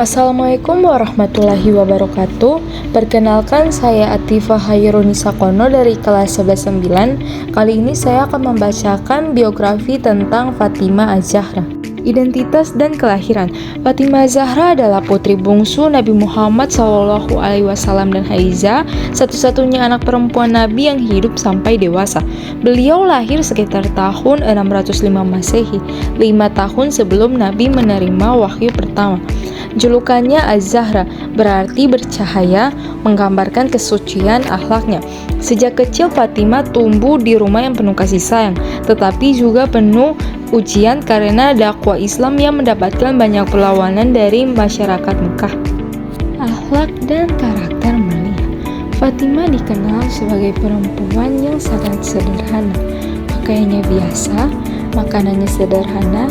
Assalamualaikum warahmatullahi wabarakatuh. Perkenalkan, saya Atifah Hairunisa Kono dari kelas 11-9. Kali ini saya akan membacakan biografi tentang Fatimah Az-Zahra. Identitas dan kelahiran. Fatimah Az-Zahra adalah putri bungsu Nabi Muhammad SAW dan Haiza, satu-satunya anak perempuan Nabi yang hidup sampai dewasa. Beliau lahir sekitar tahun 605 Masehi, 5 tahun sebelum Nabi menerima wahyu pertama. Julukannya Az-Zahra berarti bercahaya, menggambarkan kesucian akhlaknya. Sejak kecil Fatimah tumbuh di rumah yang penuh kasih sayang, tetapi juga penuh ujian karena dakwah Islam yang mendapatkan banyak perlawanan dari masyarakat Mekah. Akhlak dan karakter mulia. Fatimah dikenal sebagai perempuan yang sangat sederhana. Pakaiannya biasa, makanannya sederhana,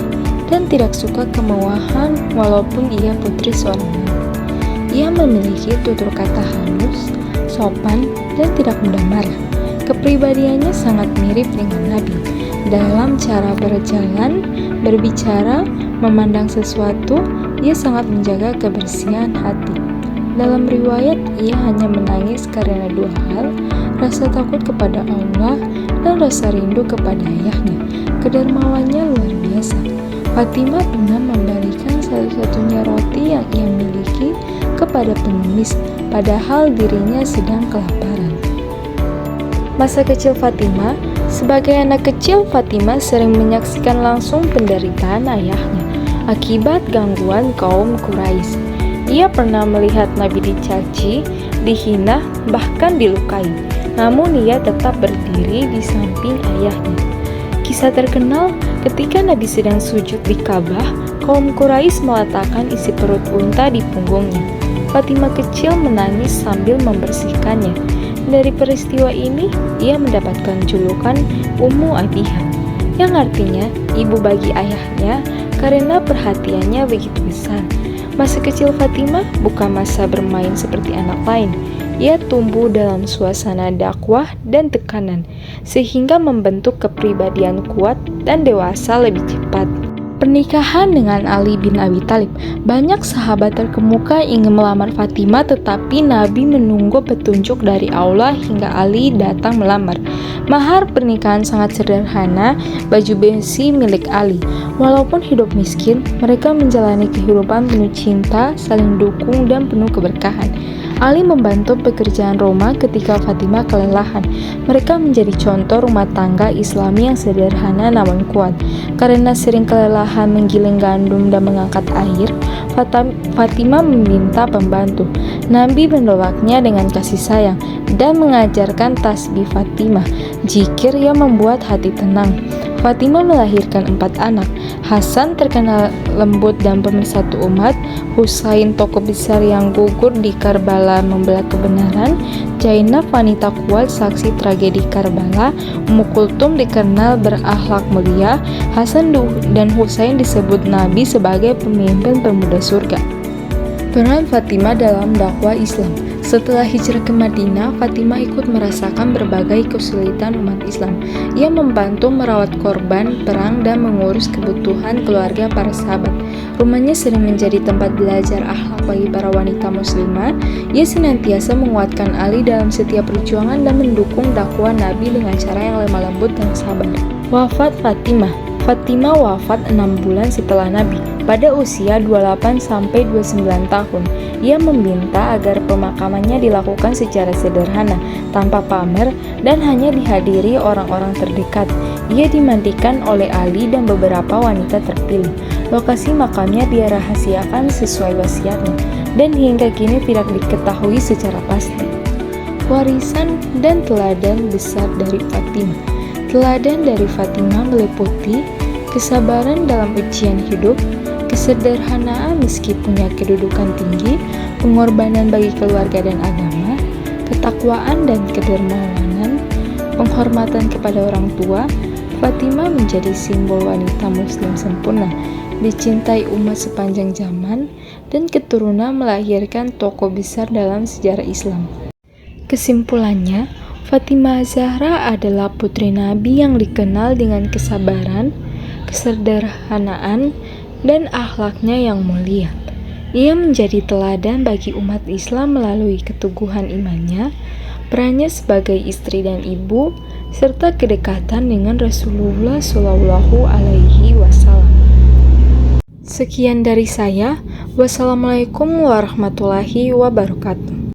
dan tidak suka kemewahan walaupun ia putri seorang nabi. Ia memiliki tutur kata halus, sopan, dan tidak mudah marah. Kepribadiannya sangat mirip dengan Nabi. Dalam cara berjalan, berbicara, memandang sesuatu, ia sangat menjaga kebersihan hati. Dalam riwayat, ia hanya menangis karena dua hal, rasa takut kepada Allah dan rasa rindu kepada ayahnya. Kedermawannya luar biasa. Fatimah pernah memberikan satu-satunya roti yang ia miliki kepada pengemis, padahal dirinya sedang kelaparan. Masa kecil Fatimah. Sebagai anak kecil, Fatimah sering menyaksikan langsung penderitaan ayahnya akibat gangguan kaum Quraisy. Ia pernah melihat Nabi dicaci, dihina, bahkan dilukai. Namun ia tetap berdiri di samping ayahnya. Kisah terkenal, ketika Nabi sedang sujud di Ka'bah, kaum Quraisy meletakkan isi perut unta di punggungnya. Fatimah kecil menangis sambil membersihkannya. Dari peristiwa ini, ia mendapatkan julukan Ummu Abiha, yang artinya ibu bagi ayahnya karena perhatiannya begitu besar. Masa kecil Fatimah bukan masa bermain seperti anak lain. Ia tumbuh dalam suasana dakwah dan tekanan, sehingga membentuk kepribadian kuat dan dewasa lebih cepat. Pernikahan dengan Ali bin Abi Thalib. Banyak sahabat terkemuka ingin melamar Fatimah, tetapi Nabi menunggu petunjuk dari Allah hingga Ali datang melamar. Mahar pernikahan sangat sederhana, baju besi milik Ali. Walaupun hidup miskin, mereka menjalani kehidupan penuh cinta, saling dukung, dan penuh keberkahan. Ali membantu pekerjaan Roma ketika Fatimah kelelahan. Mereka menjadi contoh rumah tangga Islami yang sederhana namun kuat. Karena sering kelelahan menggiling gandum dan mengangkat air, Fatimah meminta pembantu. Nabi menolaknya dengan kasih sayang dan mengajarkan tasbih Fatimah, zikir yang membuat hati tenang. Fatimah melahirkan 4 anak. Hasan terkenal lembut dan pemersatu umat, Husain tokoh besar yang gugur di Karbala membela kebenaran, Zainab wanita kuat saksi tragedi Karbala, Ummu Kulthum dikenal berakhlak mulia, Hasan dan Husain disebut Nabi sebagai pemimpin pemuda surga. Peran Fatimah dalam dakwah Islam. Setelah hijrah ke Madinah, Fatimah ikut merasakan berbagai kesulitan umat Islam. Ia membantu merawat korban perang dan mengurus kebutuhan keluarga para sahabat. Rumahnya sering menjadi tempat belajar akhlak bagi para wanita muslimah. Ia senantiasa menguatkan Ali dalam setiap perjuangan dan mendukung dakwah Nabi dengan cara yang lemah lembut dan sabar. Wafat Fatimah. Fatimah wafat 6 bulan setelah Nabi, pada usia 28-29 tahun. Ia meminta agar pemakamannya dilakukan secara sederhana, tanpa pamer, dan hanya dihadiri orang-orang terdekat. Ia dimandikan oleh Ali dan beberapa wanita terpilih. Lokasi makamnya dirahasiakan sesuai wasiatnya, dan hingga kini tidak diketahui secara pasti. Warisan dan teladan besar dari Fatimah. Teladan dari Fatimah meliputi kesabaran dalam ujian hidup, kesederhanaan meski punya kedudukan tinggi, pengorbanan bagi keluarga dan agama, ketakwaan dan kedermawanan, penghormatan kepada orang tua. Fatimah menjadi simbol wanita muslim sempurna, dicintai umat sepanjang zaman, dan keturunan melahirkan tokoh besar dalam sejarah Islam. Kesimpulannya, Fatimah Az-Zahra adalah putri Nabi yang dikenal dengan kesabaran, kesederhanaan, dan akhlaknya yang mulia. Ia menjadi teladan bagi umat Islam melalui keteguhan imannya, perannya sebagai istri dan ibu, serta kedekatan dengan Rasulullah Shallallahu Alaihi Wasallam. Sekian dari saya. Wassalamualaikum warahmatullahi wabarakatuh.